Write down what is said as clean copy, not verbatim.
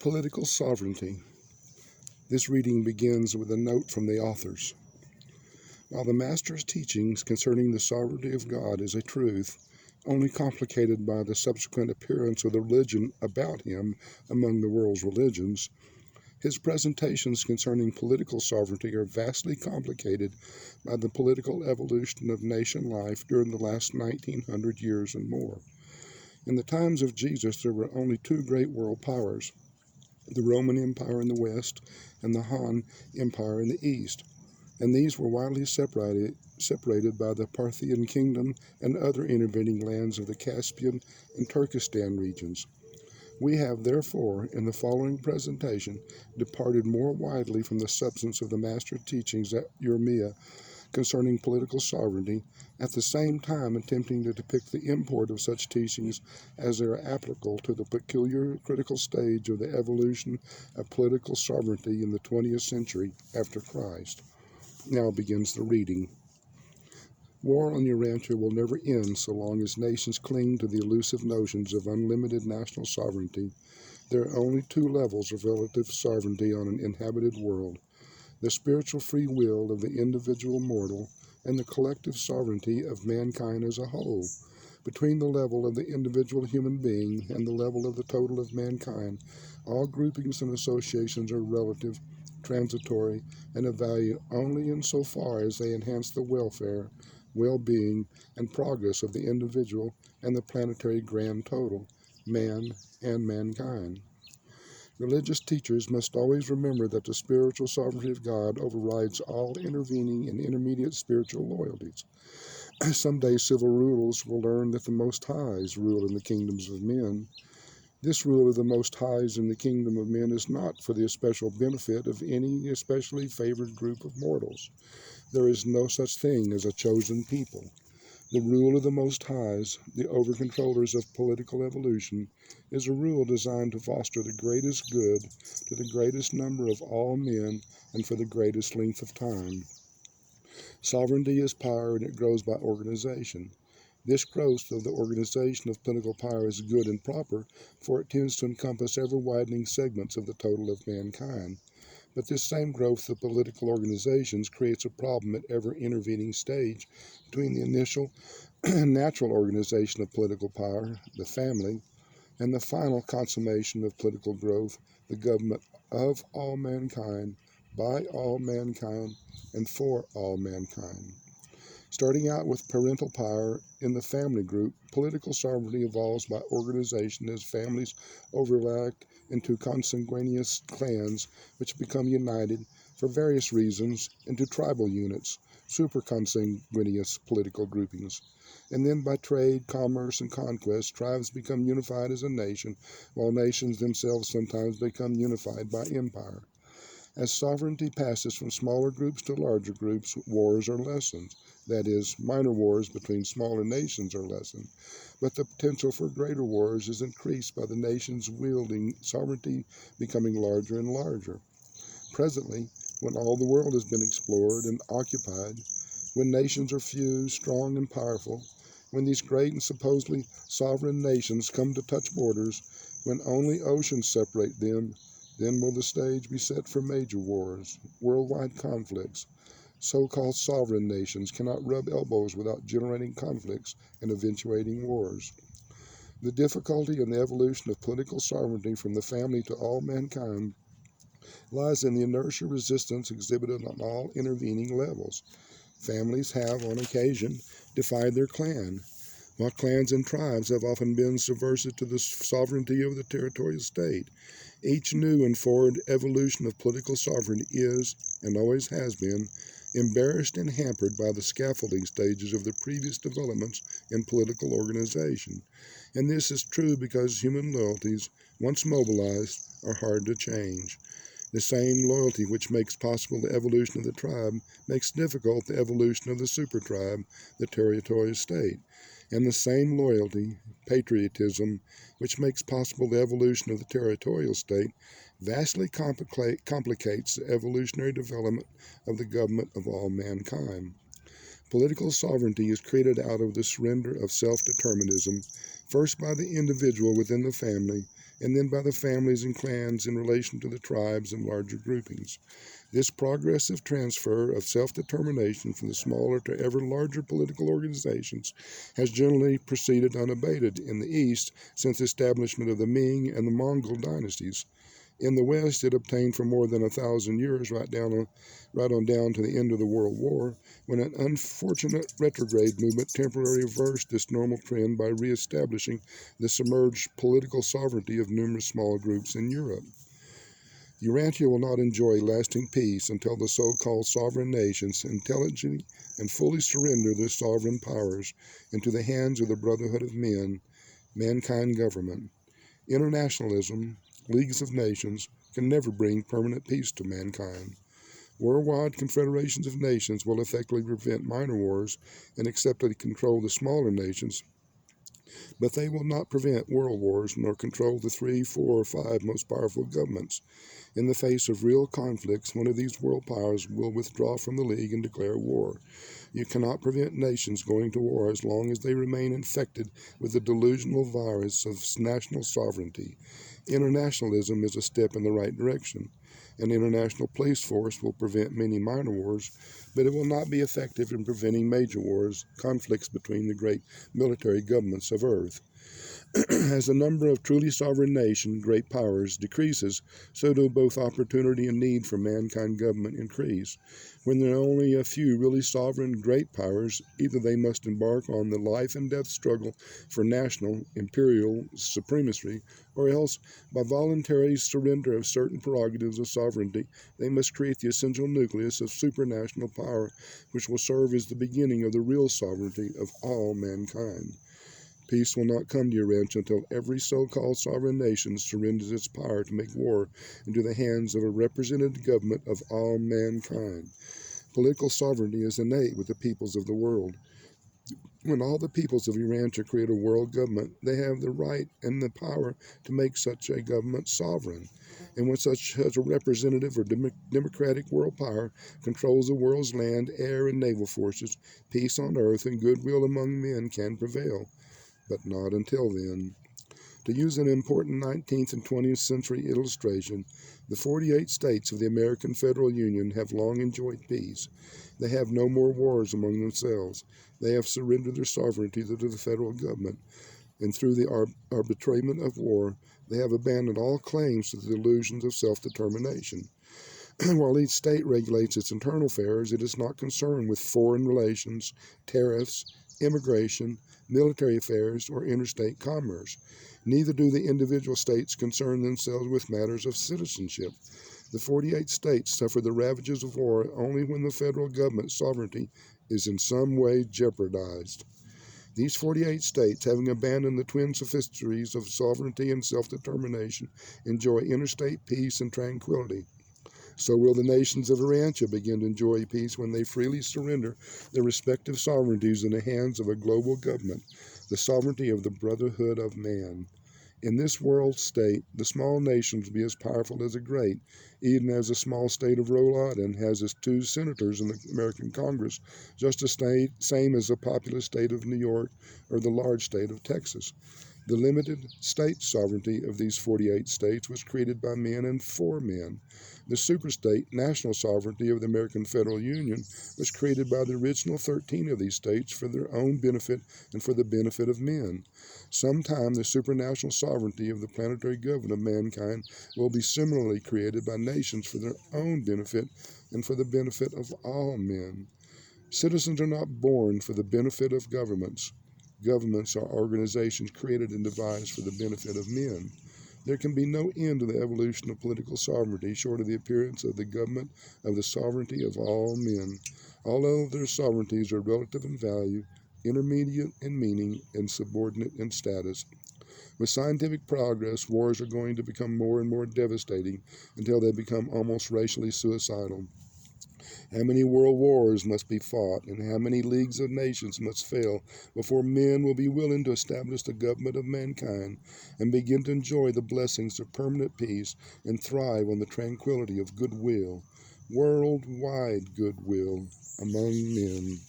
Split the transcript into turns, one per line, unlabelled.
Political sovereignty. This reading begins with a note from the authors. While the Master's teachings concerning the sovereignty of God is a truth, only complicated by the subsequent appearance of the religion about him among the world's religions, his presentations concerning political sovereignty are vastly complicated by the political evolution of nation life during the last 1900 years and more. In the times of Jesus, there were only two great world powers, the Roman Empire in the west and the Han Empire in the east, and these were widely separated by the Parthian kingdom and other intervening lands of the Caspian and Turkestan regions. We have, therefore, in the following presentation, departed more widely from the substance of the Master's teachings at Urmia concerning political sovereignty, at the same time attempting to depict the import of such teachings as they are applicable to the peculiar critical stage of the evolution of political sovereignty in the 20th century after Christ. Now begins the reading. War on Urantia will never end so long as nations cling to the elusive notions of unlimited national sovereignty. There are only two levels of relative sovereignty on an inhabited world: the spiritual free will of the individual mortal and the collective sovereignty of mankind as a whole. Between the level of the individual human being and the level of the total of mankind, all groupings and associations are relative, transitory, and of value only insofar as they enhance the welfare, well-being, and progress of the individual and the planetary grand total, man and mankind. Religious teachers must always remember that the spiritual sovereignty of God overrides all intervening and intermediate spiritual loyalties. Someday civil rulers will learn that the Most Highs rule in the kingdoms of men. This rule of the Most Highs in the kingdom of men is not for the especial benefit of any especially favored group of mortals. There is no such thing as a chosen people. The rule of the Most Highs, the over-controllers of political evolution, is a rule designed to foster the greatest good to the greatest number of all men and for the greatest length of time. Sovereignty is power, and it grows by organization. This growth of the organization of political power is good and proper, for it tends to encompass ever-widening segments of the total of mankind. But this same growth of political organizations creates a problem at every intervening stage between the initial natural organization of political power, the family, and the final consummation of political growth, the government of all mankind, by all mankind, and for all mankind. Starting out with parental power in the family group, political sovereignty evolves by organization as families overlap into consanguineous clans which become united for various reasons into tribal units, superconsanguineous political groupings. And then by trade, commerce, and conquest, tribes become unified as a nation, while nations themselves sometimes become unified by empire. As sovereignty passes from smaller groups to larger groups, wars are lessened. That is, minor wars between smaller nations are lessened. But the potential for greater wars is increased by the nations wielding sovereignty becoming larger and larger. Presently, when all the world has been explored and occupied, when nations are few, strong, and powerful, when these great and supposedly sovereign nations come to touch borders, when only oceans separate them, then will the stage be set for major wars, worldwide conflicts. So-called sovereign nations cannot rub elbows without generating conflicts and eventuating wars. The difficulty in the evolution of political sovereignty from the family to all mankind lies in the inertia resistance exhibited on all intervening levels. Families have, on occasion, defied their clan, while clans and tribes have often been subversive to the sovereignty of the territorial state. Each new and forward evolution of political sovereignty is, and always has been, embarrassed and hampered by the scaffolding stages of the previous developments in political organization. And this is true because human loyalties, once mobilized, are hard to change. The same loyalty which makes possible the evolution of the tribe makes difficult the evolution of the supertribe, the territorial state. And the same loyalty, patriotism, which makes possible the evolution of the territorial state, vastly complicates the evolutionary development of the government of all mankind. Political sovereignty is created out of the surrender of self-determinism, first by the individual within the family, and then by the families and clans in relation to the tribes and larger groupings. This progressive transfer of self-determination from the smaller to ever larger political organizations has generally proceeded unabated in the East since the establishment of the Ming and the Mongol dynasties. In the West, it obtained for more than 1,000 years, right on down to the end of the World War, when an unfortunate retrograde movement temporarily reversed this normal trend by reestablishing the submerged political sovereignty of numerous small groups in Europe. Urantia will not enjoy lasting peace until the so-called sovereign nations intelligently and fully surrender their sovereign powers into the hands of the brotherhood of men, mankind government. Internationalism, leagues of nations, can never bring permanent peace to mankind. Worldwide confederations of nations will effectively prevent minor wars and acceptably control the smaller nations, but they will not prevent world wars nor control the 3, 4, or 5 most powerful governments. In the face of real conflicts, one of these world powers will withdraw from the League and declare war. You cannot prevent nations going to war as long as they remain infected with the delusional virus of national sovereignty. Internationalism is a step in the right direction. An international police force will prevent many minor wars, but it will not be effective in preventing major wars, conflicts between the great military governments of Earth. As the number of truly sovereign nations, great powers, decreases, so do both opportunity and need for mankind government increase. When there are only a few really sovereign great powers, either they must embark on the life and death struggle for national, imperial supremacy, or else, by voluntary surrender of certain prerogatives of sovereignty, they must create the essential nucleus of supranational power, which will serve as the beginning of the real sovereignty of all mankind. Peace will not come to Urantia until every so-called sovereign nation surrenders its power to make war into the hands of a representative government of all mankind. Political sovereignty is innate with the peoples of the world. When all the peoples of Urantia create a world government, they have the right and the power to make such a government sovereign. And when such a representative or democratic world power controls the world's land, air, and naval forces, peace on earth and goodwill among men can prevail. But not until then. To use an important 19th and 20th century illustration, the 48 states of the American Federal Union have long enjoyed peace. They have no more wars among themselves. They have surrendered their sovereignty to the federal government, and through the arbitrament of war, they have abandoned all claims to the delusions of self-determination. While each state regulates its internal affairs, it is not concerned with foreign relations, tariffs, immigration, military affairs, or interstate commerce. Neither do the individual states concern themselves with matters of citizenship. The 48 states suffer the ravages of war only when the federal government's sovereignty is in some way jeopardized. These 48 states, having abandoned the twin sophistries of sovereignty and self-determination, enjoy interstate peace and tranquility. So will the nations of Urantia begin to enjoy peace when they freely surrender their respective sovereignties in the hands of a global government, the sovereignty of the brotherhood of man. In this world state, the small nations will be as powerful as the great, even as the small state of Rhode Island has its 2 senators in the American Congress, just the same as the populous state of New York or the large state of Texas. The limited state sovereignty of these 48 states was created by men and for men. The superstate national sovereignty of the American Federal Union was created by the original 13 of these states for their own benefit and for the benefit of men. Sometime the supranational sovereignty of the planetary government of mankind will be similarly created by nations for their own benefit and for the benefit of all men. Citizens are not born for the benefit of governments. Governments are organizations created and devised for the benefit of men. There can be no end to the evolution of political sovereignty short of the appearance of the government of the sovereignty of all men. All other sovereignties are relative in value, intermediate in meaning, and subordinate in status. With scientific progress, wars are going to become more and more devastating until they become almost racially suicidal. How many world wars must be fought, and how many leagues of nations must fail before men will be willing to establish the government of mankind and begin to enjoy the blessings of permanent peace and thrive on the tranquility of goodwill, worldwide goodwill among men.